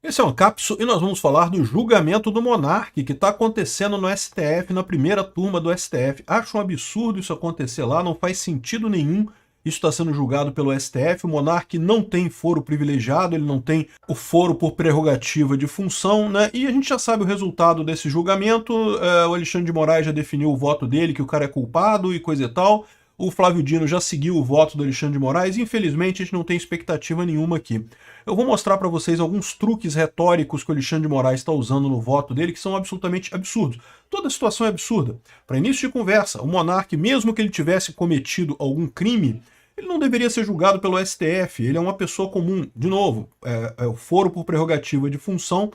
Esse é um Capsule e nós vamos falar do julgamento do Monark que está acontecendo no STF, na primeira turma do STF. Acho um absurdo isso acontecer lá, não faz sentido nenhum. Isso está sendo julgado pelo STF. O Monark não tem foro privilegiado, ele não tem o foro por prerrogativa de função, né? E a gente já sabe o resultado desse julgamento. O Alexandre de Moraes já definiu o voto dele, que o cara é culpado e coisa e tal. O Flávio Dino já seguiu o voto do Alexandre de Moraes. Infelizmente, a gente não tem expectativa nenhuma aqui. Eu vou mostrar para vocês alguns truques retóricos que o Alexandre de Moraes está usando no voto dele, que são absolutamente absurdos. Toda a situação é absurda. Para início de conversa, o monarca, mesmo que ele tivesse cometido algum crime, ele não deveria ser julgado pelo STF. Ele é uma pessoa comum. De novo, o foro por prerrogativa de função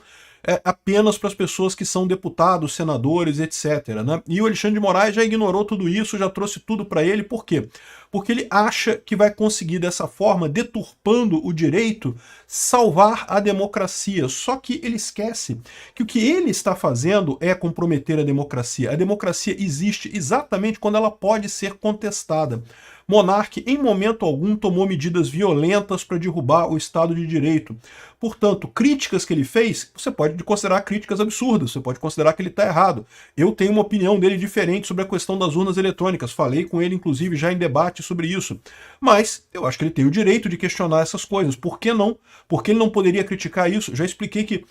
apenas para as pessoas que são deputados, senadores, etc. Né? E o Alexandre de Moraes já ignorou tudo isso, já trouxe tudo para ele. Por quê? Porque ele acha que vai conseguir dessa forma, deturpando o direito, salvar a democracia. Só que ele esquece que o que ele está fazendo é comprometer a democracia. A democracia existe exatamente quando ela pode ser contestada. Monark, em momento algum, tomou medidas violentas para derrubar o Estado de Direito. Portanto, críticas que ele fez, você pode considerar críticas absurdas, você pode considerar que ele está errado. Eu tenho uma opinião dele diferente sobre a questão das urnas eletrônicas, falei com ele, inclusive, já em debate sobre isso. Mas eu acho que ele tem o direito de questionar essas coisas. Por que não? Porque ele não poderia criticar isso. Já expliquei que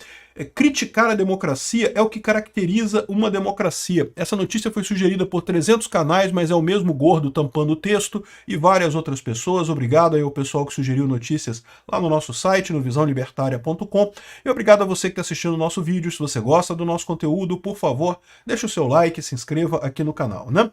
criticar a democracia é o que caracteriza uma democracia. Essa notícia foi sugerida por 300 canais, mas é o mesmo gordo tampando o texto e várias outras pessoas. Obrigado aí ao pessoal que sugeriu notícias lá no nosso site, no visãolibertaria.com. E obrigado a você que está assistindo o nosso vídeo. Se você gosta do nosso conteúdo, por favor, deixe o seu like e se inscreva aqui no canal, né?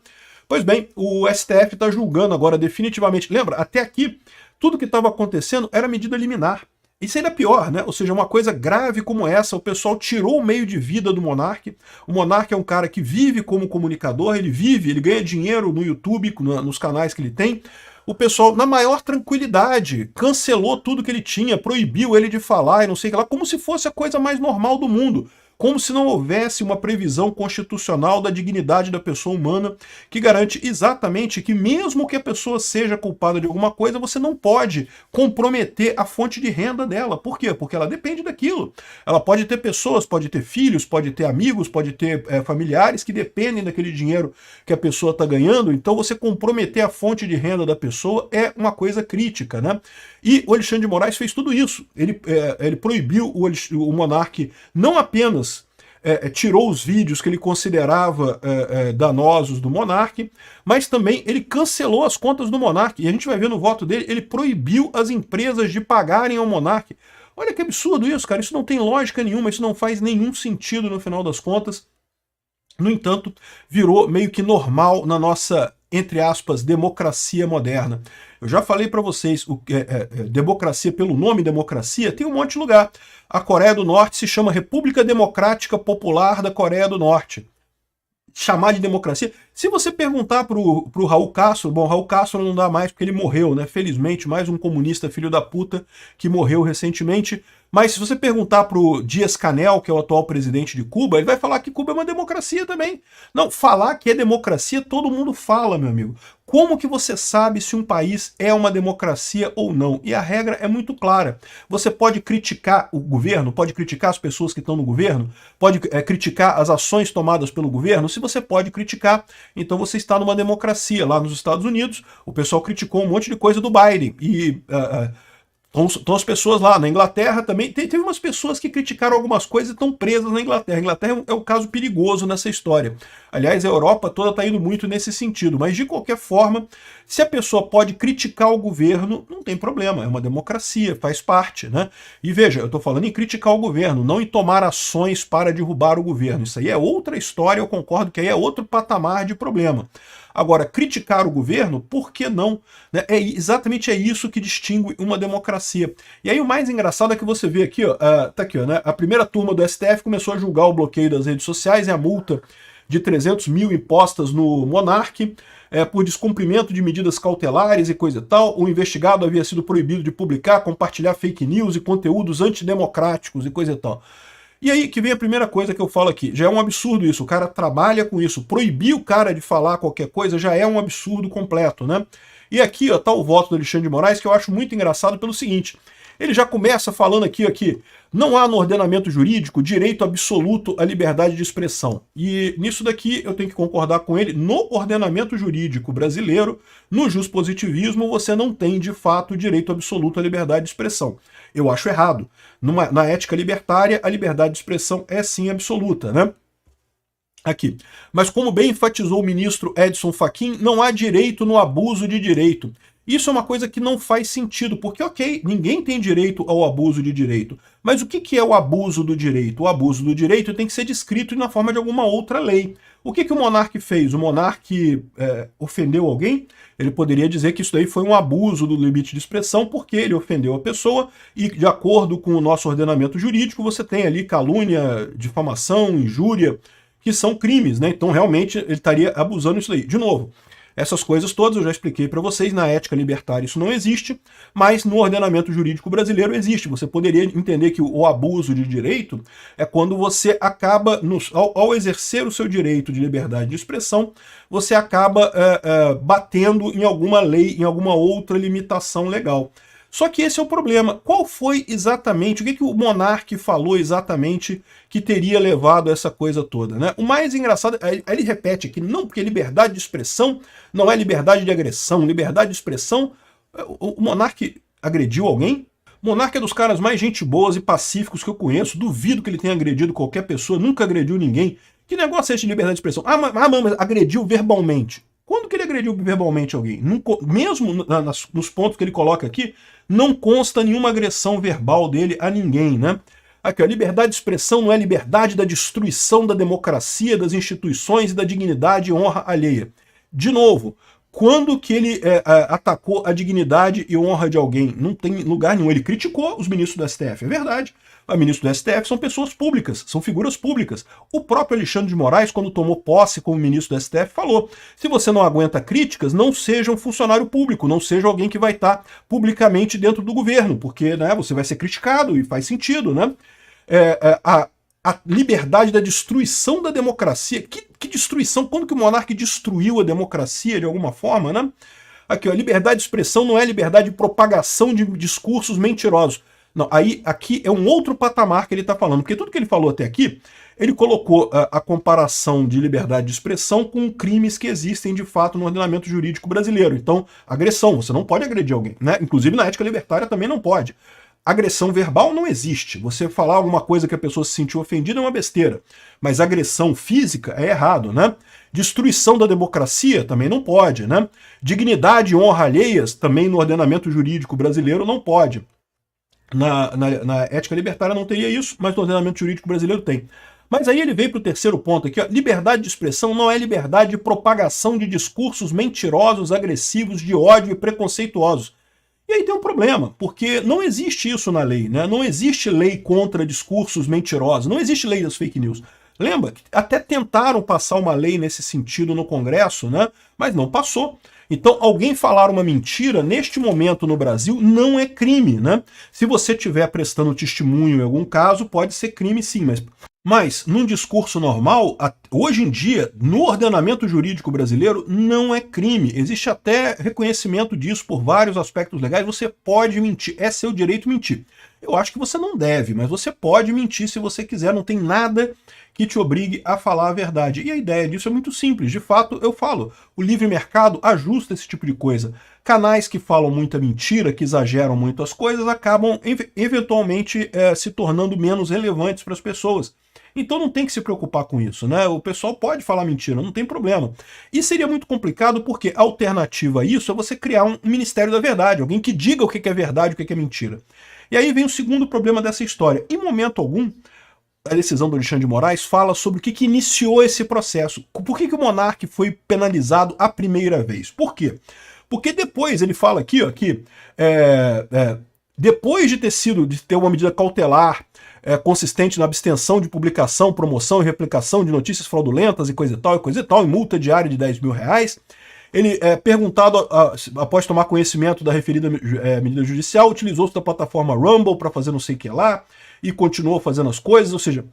Pois bem, o STF está julgando agora definitivamente. Lembra, até aqui, tudo que estava acontecendo era medida liminar. Isso ainda é pior, né? Ou seja, uma coisa grave como essa, o pessoal tirou o meio de vida do monarca. O monarca é um cara que vive como comunicador, ele ganha dinheiro no YouTube, nos canais que ele tem. O pessoal, na maior tranquilidade, cancelou tudo que ele tinha, proibiu ele de falar e não sei o que lá, como se fosse a coisa mais normal do mundo. Como se não houvesse uma previsão constitucional da dignidade da pessoa humana que garante exatamente que mesmo que a pessoa seja culpada de alguma coisa, você não pode comprometer a fonte de renda dela. Por quê? Porque ela depende daquilo. Ela pode ter pessoas, pode ter filhos, pode ter amigos, pode ter familiares que dependem daquele dinheiro que a pessoa está ganhando, então você comprometer a fonte de renda da pessoa é uma coisa crítica, né? E o Alexandre de Moraes fez tudo isso. Ele proibiu o monarca não apenas tirou os vídeos que ele considerava danosos do monarca, mas também ele cancelou as contas do monarca. E a gente vai ver no voto dele, ele proibiu as empresas de pagarem ao monarca. Olha que absurdo isso, cara. Isso não tem lógica nenhuma, isso não faz nenhum sentido no final das contas. No entanto, virou meio que normal na nossa, entre aspas, democracia moderna. Eu já falei para vocês, democracia, pelo nome democracia, tem um monte de lugar. A Coreia do Norte se chama República Democrática Popular da Coreia do Norte. Chamar de democracia. Se você perguntar pro Raul Castro, bom, Raul Castro não dá mais porque ele morreu, né? Felizmente, mais um comunista filho da puta que morreu recentemente. Mas se você perguntar pro Díaz-Canel, que é o atual presidente de Cuba, ele vai falar que Cuba é uma democracia também. Não, falar que é democracia, todo mundo fala, meu amigo. Como que você sabe se um país é uma democracia ou não? E a regra é muito clara. Você pode criticar o governo, pode criticar as pessoas que estão no governo, pode criticar as ações tomadas pelo governo. Se você pode criticar, então você está numa democracia. Lá nos Estados Unidos, o pessoal criticou um monte de coisa do Biden. E estão as pessoas lá. Na Inglaterra também, teve umas pessoas que criticaram algumas coisas e estão presas na Inglaterra. A Inglaterra é um caso perigoso nessa história. Aliás, a Europa toda está indo muito nesse sentido. Mas, de qualquer forma, se a pessoa pode criticar o governo, não tem problema. É uma democracia, faz parte, né? E veja, eu estou falando em criticar o governo, não em tomar ações para derrubar o governo. Isso aí é outra história, eu concordo que aí é outro patamar de problema. Agora, criticar o governo, por que não? Né? Exatamente isso que distingue uma democracia. E aí o mais engraçado é que você vê aqui, ó, tá aqui, ó, né? A primeira turma do STF começou a julgar o bloqueio das redes sociais e a multa de 300 mil impostas no monarca por descumprimento de medidas cautelares e coisa e tal. O investigado havia sido proibido de publicar, compartilhar fake news e conteúdos antidemocráticos e coisa e tal. E aí que vem a primeira coisa que eu falo aqui. Já é um absurdo isso, o cara trabalha com isso. Proibir o cara de falar qualquer coisa já é um absurdo completo, né? E aqui ó, tá o voto do Alexandre de Moraes, que eu acho muito engraçado pelo seguinte. Ele já começa falando aqui, não há no ordenamento jurídico direito absoluto à liberdade de expressão. E nisso daqui eu tenho que concordar com ele. No ordenamento jurídico brasileiro, no juspositivismo, você não tem de fato direito absoluto à liberdade de expressão. Eu acho errado. Na ética libertária, a liberdade de expressão é sim absoluta, né? Aqui. Mas como bem enfatizou o ministro Edson Fachin, não há direito no abuso de direito. Isso é uma coisa que não faz sentido, porque, ok, ninguém tem direito ao abuso de direito. Mas o que é o abuso do direito? O abuso do direito tem que ser descrito na forma de alguma outra lei. O que o monarca fez? O monarca ofendeu alguém? Ele poderia dizer que isso daí foi um abuso do limite de expressão, porque ele ofendeu a pessoa, e de acordo com o nosso ordenamento jurídico, você tem ali calúnia, difamação, injúria, que são crimes, né? Então, realmente, ele estaria abusando disso daí. De novo, essas coisas todas eu já expliquei para vocês, na ética libertária isso não existe, mas no ordenamento jurídico brasileiro existe. Você poderia entender que o abuso de direito é quando você acaba, ao exercer o seu direito de liberdade de expressão, você acaba batendo em alguma lei, em alguma outra limitação legal. Só que esse é o problema. Qual foi exatamente, o que o monarca falou exatamente que teria levado a essa coisa toda, né? O mais engraçado, aí ele repete aqui, não, porque liberdade de expressão não é liberdade de agressão. Liberdade de expressão, o monarca agrediu alguém? O monarca é dos caras mais gente boas e pacíficos que eu conheço, duvido que ele tenha agredido qualquer pessoa, nunca agrediu ninguém. Que negócio é esse de liberdade de expressão? Mas agrediu verbalmente. Quando que ele agrediu verbalmente alguém? Mesmo nos pontos que ele coloca aqui, não consta nenhuma agressão verbal dele a ninguém, né? Aqui, a liberdade de expressão não é liberdade da destruição da democracia, das instituições e da dignidade e honra alheia. De novo, quando que ele atacou a dignidade e honra de alguém? Não tem lugar nenhum. Ele criticou os ministros do STF, é verdade. Os ministros do STF são pessoas públicas, são figuras públicas. O próprio Alexandre de Moraes, quando tomou posse como ministro do STF, falou: se você não aguenta críticas, não seja um funcionário público, não seja alguém que vai estar publicamente dentro do governo, porque, né, você vai ser criticado e faz sentido, né? A liberdade da destruição da democracia. Que destruição? Quando que o monarca destruiu a democracia de alguma forma, né? Aqui, a liberdade de expressão não é liberdade de propagação de discursos mentirosos. Não, aqui é um outro patamar que ele está falando, porque tudo que ele falou até aqui, ele colocou a comparação de liberdade de expressão com crimes que existem de fato no ordenamento jurídico brasileiro. Então, agressão, você não pode agredir alguém, né? Inclusive na ética libertária também não pode. Agressão verbal não existe. Você falar alguma coisa que a pessoa se sentiu ofendida é uma besteira. Mas agressão física é errado, né? Destruição da democracia também não pode, né? Dignidade e honra alheias também no ordenamento jurídico brasileiro não pode. Na ética libertária não teria isso, mas no ordenamento jurídico brasileiro tem. Mas aí ele veio para o terceiro ponto aqui, ó. Liberdade de expressão não é liberdade de propagação de discursos mentirosos, agressivos, de ódio e preconceituosos. E aí tem um problema, porque não existe isso na lei, né? Não existe lei contra discursos mentirosos, não existe lei das fake news. Lembra que até tentaram passar uma lei nesse sentido no Congresso, né? Mas não passou. Então, alguém falar uma mentira, neste momento no Brasil, não é crime, né? Se você estiver prestando testemunho em algum caso, pode ser crime sim, mas num discurso normal, hoje em dia, no ordenamento jurídico brasileiro, não é crime. Existe até reconhecimento disso por vários aspectos legais. Você pode mentir, é seu direito mentir. Eu acho que você não deve, mas você pode mentir se você quiser, não tem nada que te obrigue a falar a verdade. E a ideia disso é muito simples. De fato, eu falo, o livre mercado ajusta esse tipo de coisa. Canais que falam muita mentira, que exageram muito as coisas, acabam eventualmente se tornando menos relevantes para as pessoas. Então não tem que se preocupar com isso, né? O pessoal pode falar mentira, não tem problema. E seria muito complicado porque a alternativa a isso é você criar um Ministério da Verdade, alguém que diga o que é verdade e o que é mentira. E aí vem o segundo problema dessa história. Em momento algum, a decisão do Alexandre de Moraes fala sobre o que iniciou esse processo. Por que o monarca foi penalizado a primeira vez? Por quê? Porque depois, ele fala aqui, ó, que depois de ter uma medida cautelar consistente na abstenção de publicação, promoção e replicação de notícias fraudulentas e coisa e tal, e multa diária de R$10.000, ele, perguntado após tomar conhecimento da referida medida judicial, utilizou-se da plataforma Rumble para fazer não sei o que lá, e continuou fazendo as coisas, ou seja,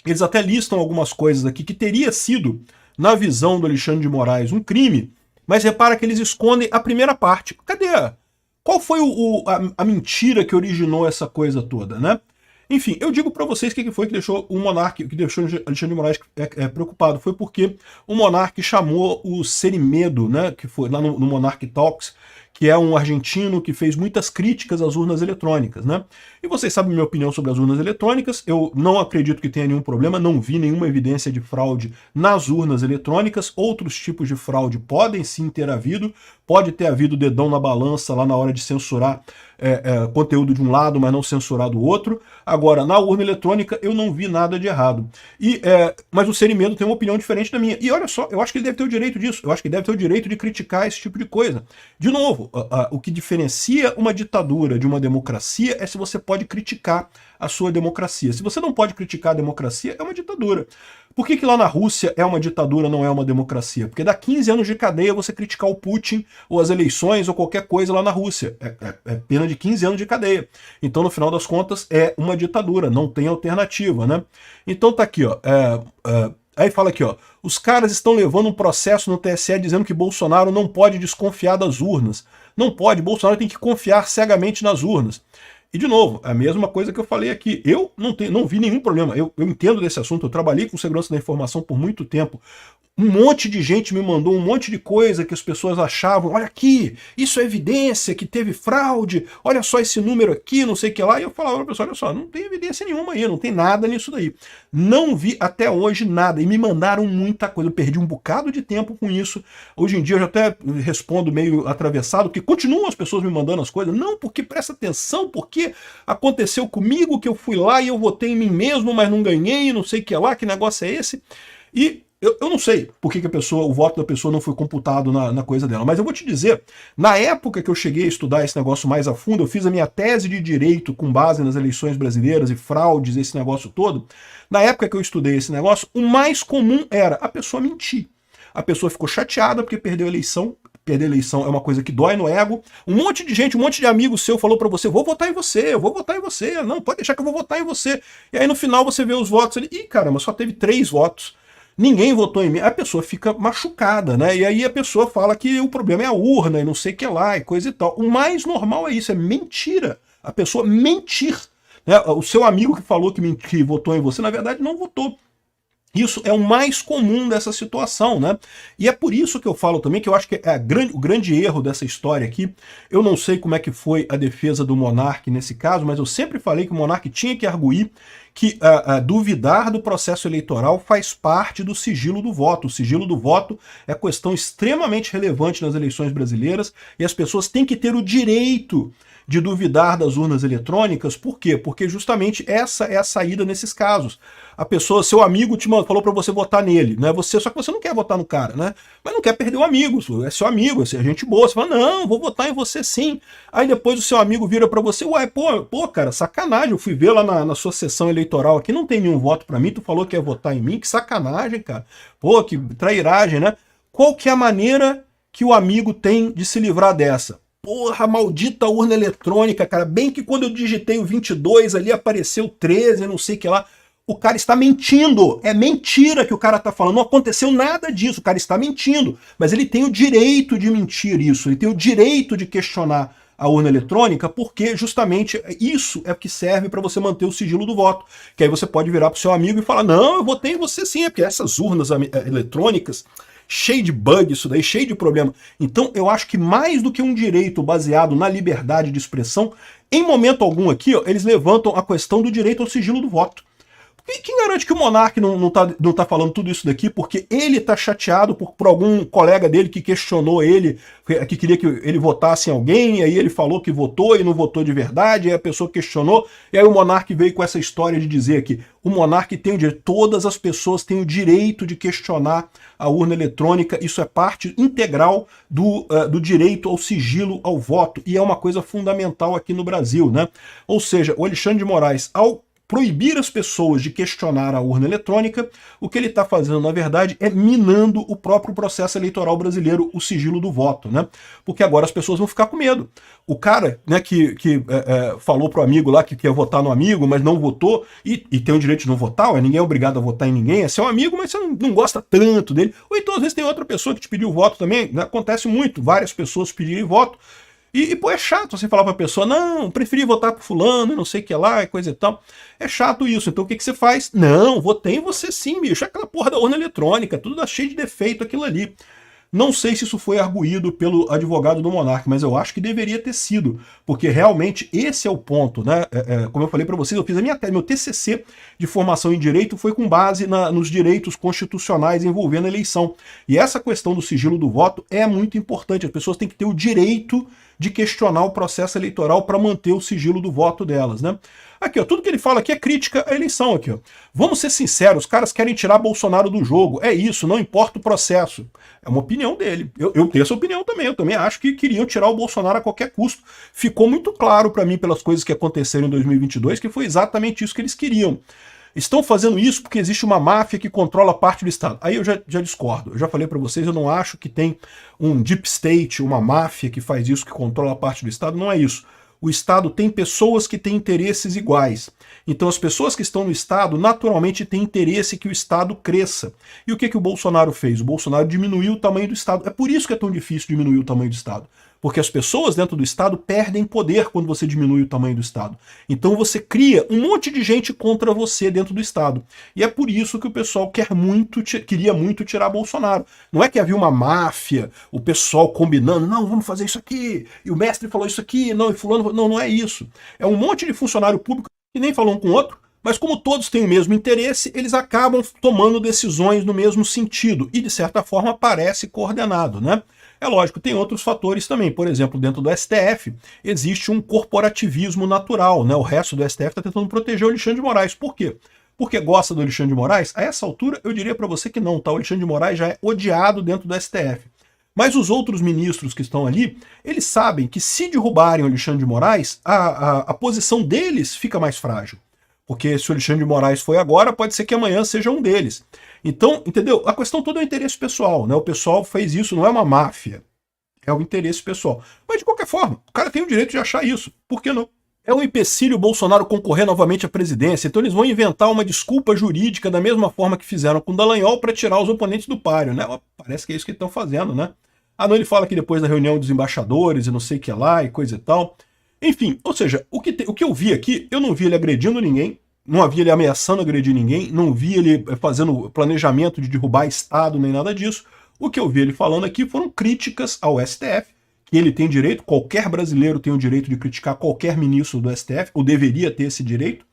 eles até listam algumas coisas aqui que teria sido, na visão do Alexandre de Moraes, um crime, mas repara que eles escondem a primeira parte. Cadê? Qual foi a mentira que originou essa coisa toda, né? Enfim, eu digo para vocês o que foi que deixou o Monark, que deixou Alexandre de Moraes preocupado. Foi porque o Monark chamou o Serimedo, né, que foi lá no Monark Talks, que é um argentino que fez muitas críticas às urnas eletrônicas, né? E vocês sabem minha opinião sobre as urnas eletrônicas. Eu não acredito que tenha nenhum problema, não vi nenhuma evidência de fraude nas urnas eletrônicas. Outros tipos de fraude podem sim ter havido, pode ter havido dedão na balança lá na hora de censurar conteúdo de um lado, mas não censurar do outro. Agora, na urna eletrônica, eu não vi nada de errado. Mas o Serimedo tem uma opinião diferente da minha. E olha só, eu acho que ele deve ter o direito disso. Eu acho que ele deve ter o direito de criticar esse tipo de coisa. De novo, o que diferencia uma ditadura de uma democracia é se você pode criticar a sua democracia. Se você não pode criticar a democracia, é uma ditadura. Por que lá na Rússia é uma ditadura, não é uma democracia? Porque dá 15 anos de cadeia você criticar o Putin, ou as eleições, ou qualquer coisa lá na Rússia. É pena de 15 anos de cadeia. Então, no final das contas, é uma ditadura, não tem alternativa, né? Então tá aqui, ó. Aí fala aqui, ó, os caras estão levando um processo no TSE dizendo que Bolsonaro não pode desconfiar das urnas. Não pode, Bolsonaro tem que confiar cegamente nas urnas. E, de novo, a mesma coisa que eu falei aqui. Eu não vi nenhum problema. Eu entendo desse assunto, eu trabalhei com segurança da informação por muito tempo. Um monte de gente me mandou um monte de coisa que as pessoas achavam, olha aqui, isso é evidência que teve fraude, olha só esse número aqui, não sei o que lá. E eu falava para a pessoa, olha só, não tem evidência nenhuma aí, não tem nada nisso daí. Não vi até hoje nada. E me mandaram muita coisa. Eu perdi um bocado de tempo com isso. Hoje em dia eu já até respondo meio atravessado, porque continuam as pessoas me mandando as coisas. Não, porque presta atenção, porque aconteceu comigo que eu fui lá e eu votei em mim mesmo, mas não ganhei, não sei o que lá, que negócio é esse. E eu não sei por que o voto da pessoa não foi computado na coisa dela, mas eu vou te dizer, na época que eu cheguei a estudar esse negócio mais a fundo, eu fiz a minha tese de direito com base nas eleições brasileiras e fraudes, esse negócio todo. Na época que eu estudei esse negócio, o mais comum era a pessoa mentir. A pessoa ficou chateada porque perdeu a eleição. Perder a eleição é uma coisa que dói no ego. Um monte de gente, um monte de amigo seu falou pra você, vou votar em você, eu vou votar em você. Não, pode deixar que eu vou votar em você. E aí no final você vê os votos ali, ih, caramba, só teve 3 votos. Ninguém votou em mim. A pessoa fica machucada, né? E aí a pessoa fala que o problema é a urna e não sei o que lá e coisa e tal. O mais normal é isso, é mentira. A pessoa mentir. Né? O seu amigo que falou que votou em você, na verdade, não votou. Isso é o mais comum dessa situação, né? E é por isso que eu falo também que eu acho que o grande erro dessa história aqui, eu não sei como é que foi a defesa do Monark nesse caso, mas eu sempre falei que o Monark tinha que arguir que duvidar do processo eleitoral faz parte do sigilo do voto. O sigilo do voto é questão extremamente relevante nas eleições brasileiras e as pessoas têm que ter o direito de duvidar das urnas eletrônicas. Por quê? Porque justamente essa é a saída nesses casos. A pessoa, seu amigo te falou para você votar nele, né? Só que você não quer votar no cara, né? Mas não quer perder o amigo, é seu amigo, é gente boa. Você fala, não, vou votar em você sim. Aí depois o seu amigo vira para você, uai, pô, cara, sacanagem, eu fui ver lá na sua sessão eleitoral aqui, não tem nenhum voto para mim, tu falou que ia votar em mim, que sacanagem, cara. Pô, que trairagem, né? Qual que é a maneira que o amigo tem de se livrar dessa? Porra, maldita urna eletrônica, cara. Bem que quando eu digitei o 22 ali apareceu 13, não sei o que lá. O cara está mentindo. É mentira que o cara está falando. Não aconteceu nada disso. O cara está mentindo. Mas ele tem o direito de mentir isso. Ele tem o direito de questionar a urna eletrônica, porque justamente isso é o que serve para você manter o sigilo do voto. Que aí você pode virar para o seu amigo e falar, não, eu votei em você sim, é porque essas urnas eletrônicas, cheio de bug isso daí, cheio de problema. Então eu acho que mais do que um direito baseado na liberdade de expressão, em momento algum aqui, ó, eles levantam a questão do direito ao sigilo do voto. Quem garante que o Monark não tá falando tudo isso daqui porque ele tá chateado por algum colega dele que questionou ele, que queria que ele votasse em alguém, e aí ele falou que votou e não votou de verdade, aí a pessoa questionou, e aí o Monark veio com essa história de dizer que o Monark tem o direito, todas as pessoas têm o direito de questionar a urna eletrônica, isso é parte integral do direito ao sigilo ao voto, e é uma coisa fundamental aqui no Brasil, né? Ou seja, o Alexandre de Moraes, ao proibir as pessoas de questionar a urna eletrônica, o que ele está fazendo, na verdade, é minando o próprio processo eleitoral brasileiro, o sigilo do voto, né? Porque agora as pessoas vão ficar com medo. O cara, né, que falou pro amigo lá que quer votar no amigo, mas não votou, e tem o direito de não votar, ninguém é obrigado a votar em ninguém, é seu amigo, mas você não gosta tanto dele. Ou então, às vezes, tem outra pessoa que te pediu voto também, né? Acontece muito, várias pessoas pedirem voto, Pô, é chato você falar pra pessoa, não, preferi votar pro fulano, não sei o que lá, e coisa e tal. É chato isso. Então o que, que você faz? Não, votei em você sim, bicho. Aquela porra da urna eletrônica, tudo cheio de defeito aquilo ali. Não sei se isso foi arguído pelo advogado do Monark, mas eu acho que deveria ter sido, porque realmente esse é o ponto, né? Como eu falei para vocês, eu fiz meu TCC de formação em direito foi com base nos direitos constitucionais envolvendo a eleição. E essa questão do sigilo do voto é muito importante. As pessoas têm que ter o direito de questionar o processo eleitoral para manter o sigilo do voto delas, né? Aqui, ó, tudo que ele fala aqui é crítica à eleição, aqui, ó. Vamos ser sinceros, os caras querem tirar Bolsonaro do jogo. É isso, não importa o processo. É uma opinião dele. Eu tenho essa opinião também. Eu também acho que queriam tirar o Bolsonaro a qualquer custo. Ficou muito claro para mim pelas coisas que aconteceram em 2022 que foi exatamente isso que eles queriam. Estão fazendo isso porque existe uma máfia que controla parte do Estado. Aí eu já discordo. Eu já falei para vocês, eu não acho que tem um deep state, uma máfia que faz isso, que controla parte do Estado. Não é isso. O Estado tem pessoas que têm interesses iguais. Então as pessoas que estão no Estado naturalmente têm interesse que o Estado cresça. E o que o Bolsonaro fez? O Bolsonaro diminuiu o tamanho do Estado. É por isso que é tão difícil diminuir o tamanho do Estado. Porque as pessoas dentro do Estado perdem poder quando você diminui o tamanho do Estado. Então você cria um monte de gente contra você dentro do Estado. E é por isso que o pessoal queria muito tirar Bolsonaro. Não é que havia uma máfia, o pessoal combinando, não, vamos fazer isso aqui, e o mestre falou isso aqui, não, e fulano... Não é isso. É um monte de funcionário público que nem falou um com o outro, mas como todos têm o mesmo interesse, eles acabam tomando decisões no mesmo sentido. E, de certa forma, parece coordenado, né? É lógico, tem outros fatores também. Por exemplo, dentro do STF, existe um corporativismo natural, né? O resto do STF está tentando proteger o Alexandre de Moraes. Por quê? Porque gosta do Alexandre de Moraes? A essa altura, eu diria para você que não, tá? O Alexandre de Moraes já é odiado dentro do STF. Mas os outros ministros que estão ali, eles sabem que se derrubarem o Alexandre de Moraes, a posição deles fica mais frágil. Porque se o Alexandre de Moraes foi agora, pode ser que amanhã seja um deles. Então, entendeu? A questão toda é o interesse pessoal, né? O pessoal fez isso, não é uma máfia. É o interesse pessoal. Mas, de qualquer forma, o cara tem o direito de achar isso. Por que não? É um empecilho o Bolsonaro concorrer novamente à presidência, então eles vão inventar uma desculpa jurídica da mesma forma que fizeram com o Dallagnol para tirar os oponentes do páreo, né? Parece que é isso que eles estão fazendo, né? Ah, não, ele fala que depois da reunião dos embaixadores e não sei o que lá e coisa e tal. Enfim, ou seja, o que eu vi aqui, eu não vi ele agredindo ninguém, não havia ele ameaçando agredir ninguém, não vi ele fazendo planejamento de derrubar Estado nem nada disso. O que eu vi ele falando aqui foram críticas ao STF, que ele tem direito, qualquer brasileiro tem o direito de criticar qualquer ministro do STF, ou deveria ter esse direito,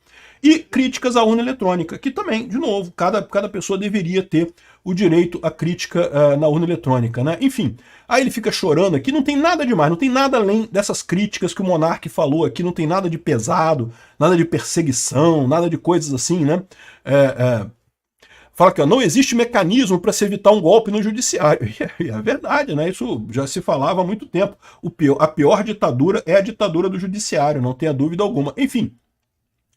e críticas à urna eletrônica, que também, de novo, cada pessoa deveria ter o direito à crítica na urna eletrônica, né? Enfim, aí ele fica chorando aqui, não tem nada demais, não tem nada além dessas críticas que o Monark falou aqui, não tem nada de pesado, nada de perseguição, nada de coisas assim, né? Fala que ó, não existe mecanismo para se evitar um golpe no judiciário. E é verdade, né? Isso já se falava há muito tempo. A pior ditadura é a ditadura do judiciário, não tenha dúvida alguma. Enfim,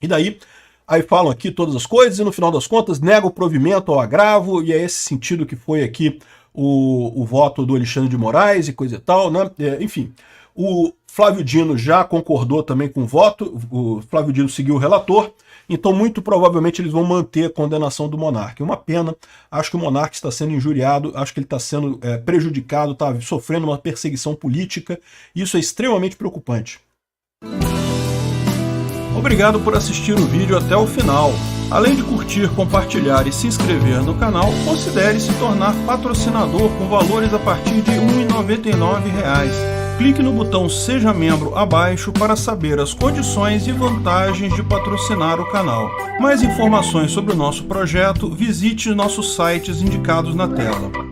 e daí, aí falam aqui todas as coisas e no final das contas nega o provimento ao agravo, e é esse sentido que foi aqui o voto do Alexandre de Moraes e coisa e tal, né? Enfim, o Flávio Dino já concordou também com o voto, o Flávio Dino seguiu o relator, então muito provavelmente eles vão manter a condenação do Monark. Uma pena, acho que o Monark está sendo injuriado, acho que ele está sendo prejudicado, está sofrendo uma perseguição política, e isso é extremamente preocupante. Obrigado por assistir o vídeo até o final. Além de curtir, compartilhar e se inscrever no canal, considere se tornar patrocinador com valores a partir de R$ 1,99. Clique no botão Seja Membro abaixo para saber as condições e vantagens de patrocinar o canal. Mais informações sobre o nosso projeto, visite nossos sites indicados na tela.